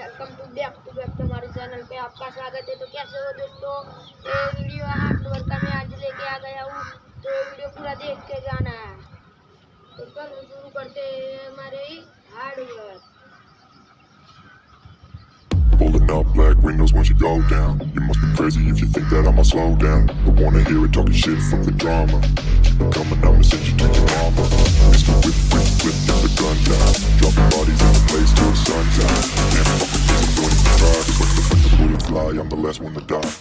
Welcome to back to हमारे channel पे आपका स्वागत है। तो कैसे हो दोस्तों, ये वीडियो हार्ड वर्क का मैं आज लेके आ गया हूँ, तो ये वीडियो पूरा देख के जाना है। तो कल शुरू करते हैं हमारे hard work. Pulling up black windows once you go down. You must be crazy if you think that I'ma slow down. Don't wanna hear it talking shit, fuck the drama. Keep it coming, I'ma send you to your mama. Mr. Whip, get the guns out. Dropping bodies in the place till the sun's out. Can't fuck with this, I'm going to try. Cause when the bullets fly, I'm the last one to die.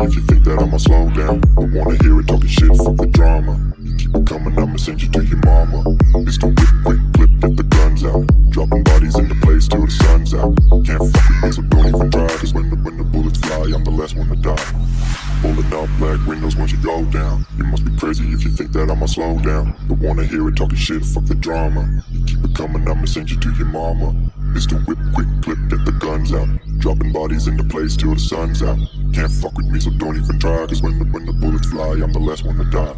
If you think that I'ma slow down, don't wanna hear it talking shit, fuck the drama. You keep it coming, I'ma send you to your mama. It's the whip, quick clip, get the guns out. Dropping bodies in the place till the sun's out. Can't fuck with me, so don't even try. Cause when the bullets fly, I'm the last one to die. Pulling up black windows once you go down. You must be crazy if you think that I'ma slow down. Don't wanna hear it talking shit, fuck the drama. You keep it coming, I'ma send you to your mama. It's the whip, quick clip, get the guns out. Dropping bodies in the place till the sun's out. Can't fuck with me, so don't even try. Cause when the bullets fly, I'm the last one to die.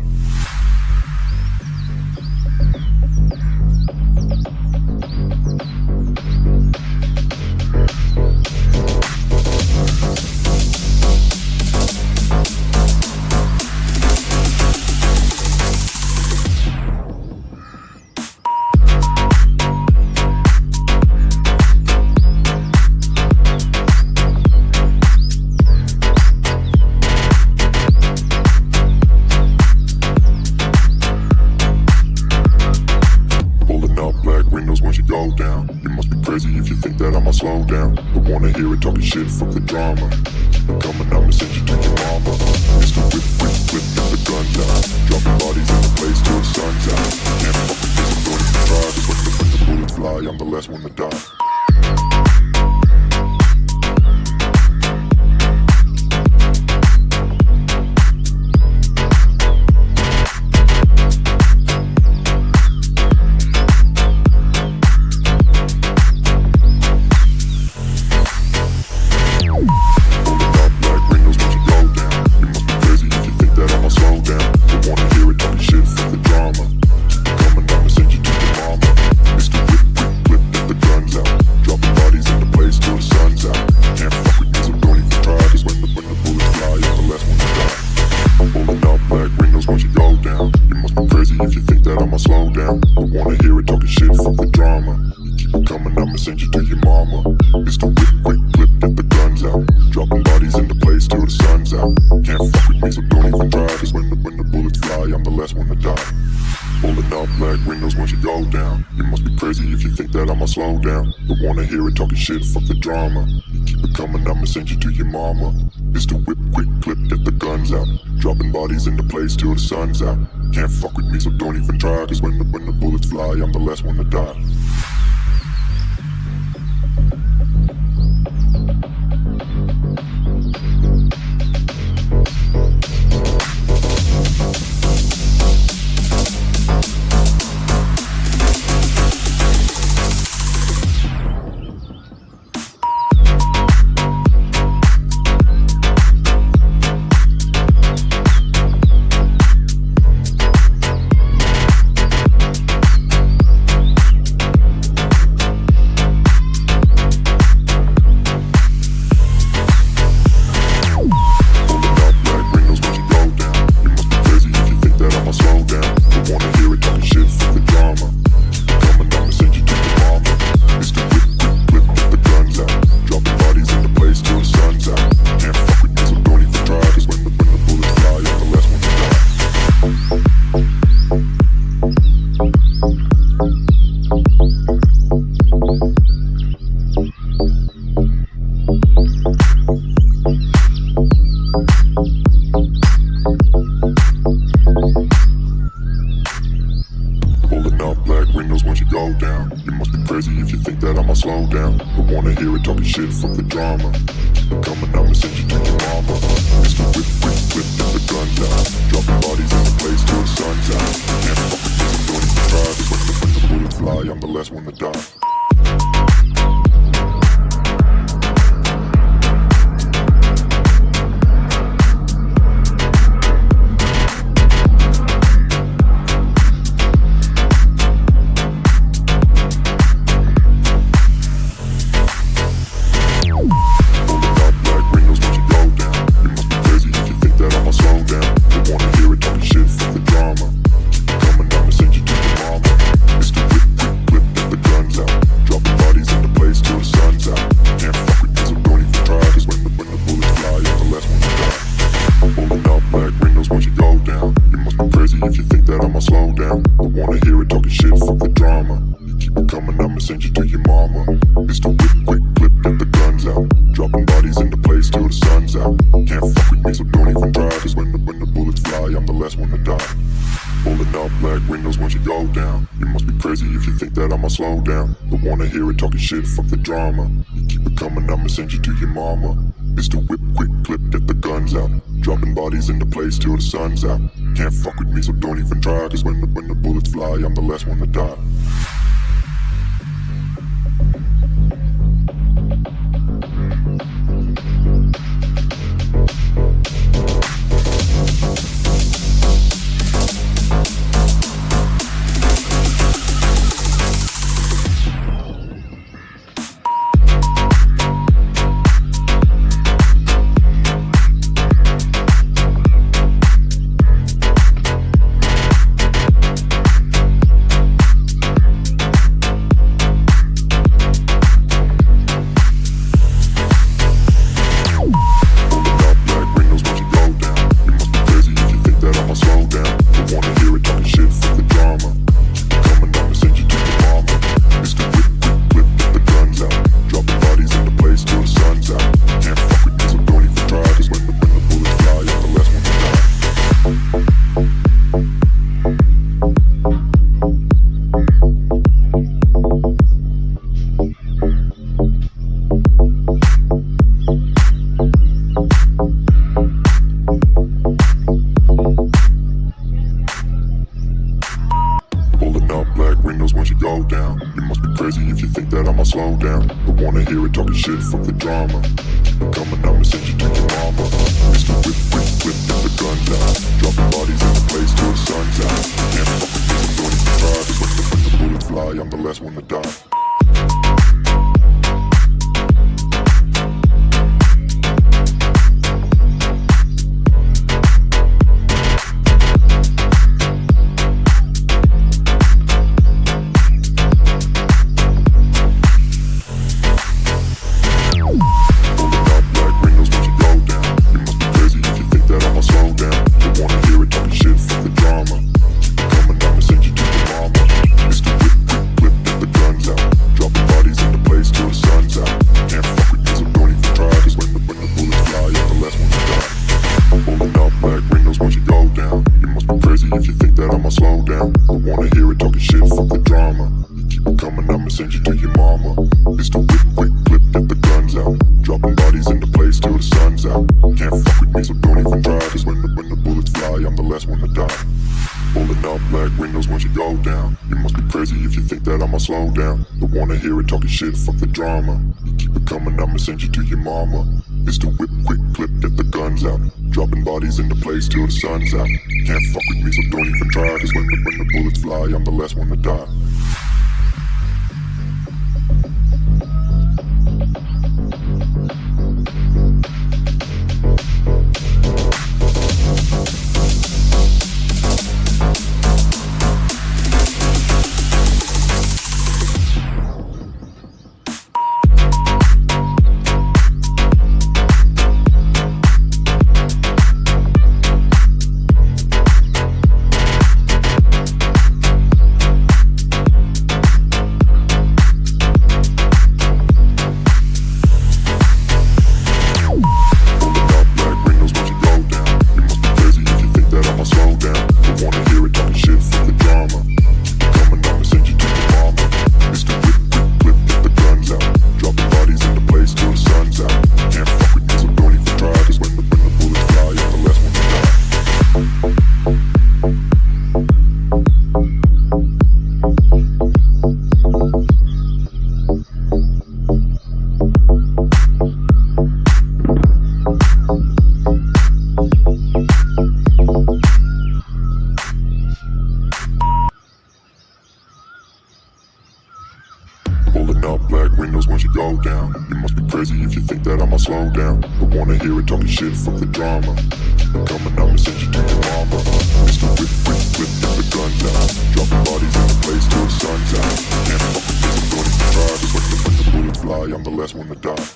Down. You must be crazy if you think that I'ma slow down. Don't wanna hear it talking shit, fuck the drama. Keep it coming, I'ma send you to your mama. It's the whip, get the guns out. Dropping bodies in the place till the sun's out. Can't fuck with this, I'm going to try. Cause when the bullets fly, I'm the last one to die. If you think that I'ma slow down, don't wanna hear it talking shit, fuck the drama. You keep it coming, I'ma send you to your mama. It's the whip, quick clip, get the guns out. Dropping bodies in the place till the sun's out. Can't fuck with me, so don't even try. Cause when the bullets fly, I'm the last one to die. Pulling up black windows once you go down. You must be crazy if you think that I'ma slow down. Don't wanna hear it talking shit, fuck the drama. You keep it coming, I'ma send you to your mama. It's the whip, quick clip, get the guns out. Dropping bodies in the place till the sun's out. Can't fuck with me, so don't even try. Cause when the bullets fly, I'm the last one to die. Pulling up black windows once you go down. You must be crazy if you think that I'ma slow down. Don't wanna hear it talking shit, fuck the drama. Keep it coming, I'ma send you to your mama. Mr. Whip, whip, whip, get the guns out. Dropping bodies in the place till the sun's out. Can't fuck with this, don't even try. Cause when the bullets fly, I'm the last one to die. If you think that I'ma slow down, don't wanna hear it talking shit, fuck the drama. You keep it coming, I'ma send you to your mama. It's the whip, quick clip, get the guns out. Dropping bodies into place till the sun's out. Can't fuck with me, so don't even try. Cause when the bullets fly, I'm the last one to die. Pulling up black windows once you go down. You must be crazy if you think that I'ma slow down. Don't wanna hear it talking shit, fuck the drama. You keep it coming, I'ma send you to your mama. It's the whip, quick clip, get the guns out. Dropping bodies into place till the sun's out. Can't fuck with me, so don't even try. Cause when the bullets fly, I'm the last one to die. Slow down, don't wanna hear it talking shit, fuck the drama. Keep it coming, I'ma send you to your mama. Mr. Whip, whip, whip, get the guns out. Dropping bodies in the place till the sun's out. Can't fuck with me, so don't even try. Cause when the bullets fly, I'm the last one to die. If you think that I'ma slow down, don't wanna hear it talking shit, fuck the drama. You keep it coming, I'ma send you to your mama. It's the whip, quick clip, get the guns out. Dropping bodies into place till the sun's out. Can't fuck with me, so don't even try. Cause when the bullets fly, I'm the last one to die. Pulling up black windows once you go down. You must be crazy if you think that I'ma slow down. Don't wanna hear it talking shit, fuck the drama. You keep it coming, I'ma send you to your mama. It's the whip, quick clip, get the guns out. Dropping bodies into place till the sun's out. Can't fuck with me, so don't even try. Cause when the bullets fly, I'm the last one to die. slow down. Don't wanna hear it talking shit, fuck the drama. Keep it coming, I'ma send you to your mama. Mr. Whip, whip, whip, get the guns out. Dropping bodies in the place till the sun's out. Can't fuck with this, I'm going to try. Cause when the bullets fly, I'm the last one to die.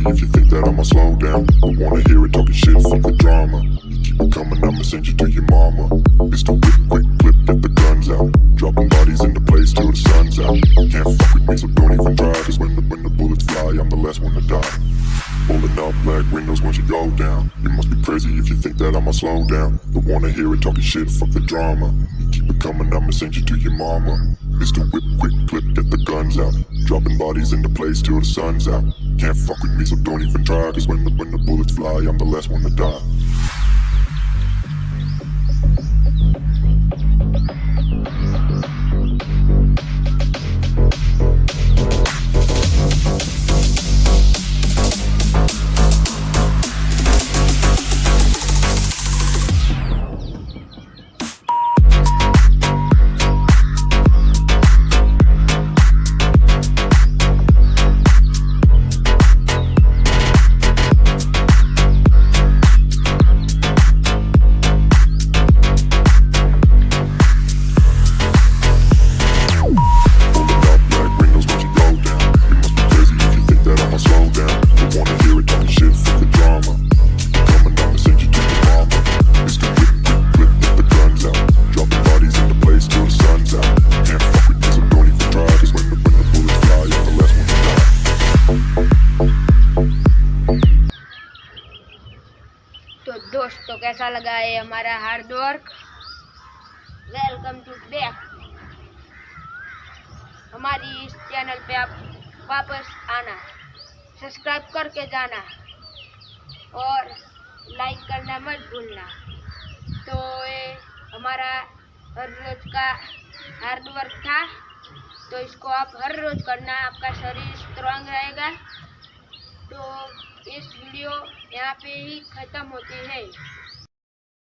If you think that I'ma slow down, don't wanna hear it talking shit, fuck the drama. You keep it coming, I'ma send you to your mama. Mr. Whip, quick clip, get the guns out. Dropping bodies in the place till the sun's out. Can't fuck with me, so don't even try. Cause when the bullets fly, I'm the last one to die. Rolling up black windows once you go down. You must be crazy if you think that I'ma slow down. Don't wanna hear it talking shit, fuck the drama. You keep it coming, I'ma send you to your mama. Mr. Whip, quick clip, get the guns out. Dropping bodies in the place till the sun's out. Can't fuck with me, so don't even try. Cause when the bullets fly, I'm the last one to die. तो दोस्तों कैसा लगा है हमारा hard work. Welcome to back. हमारी इस channel पे आप वापस आना, सब्सक्राइब करके जाना और लाइक करना मत भूलना। तो ये हमारा हर रोज का हार्ड वर्क था, तो इसको आप हर रोज करना, आपका शरीर स्ट्रांग रहेगा। तो इस वीडियो यहाँ पे ही ख़त्म होती है।